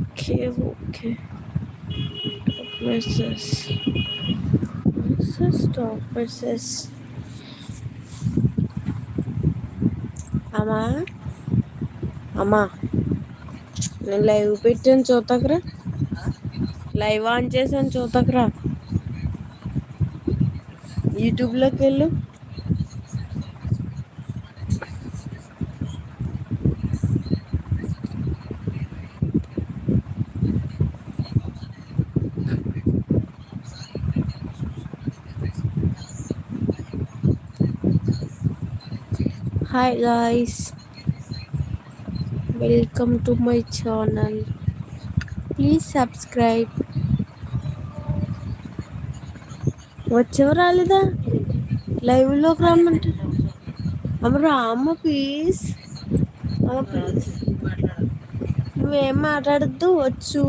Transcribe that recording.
Okay okay. Message message top message. అమ్మా అమ్మా, నేను లైవ్ పెట్టాను చూతకరా. లైవ్ ఆన్ చేశాను చూతకరా. యూట్యూబ్లోకి వెళ్ళు. Hi guys, welcome to my channel. Please subscribe. వచ్చేవ రాలేదా? లైవ్లోకి రమ్మంటే అమ్మ రామ్మ ప్లీజ్. అమ్మ ప్లీజ్, నువ్వేం మాట్లాడద్దు, వచ్చు.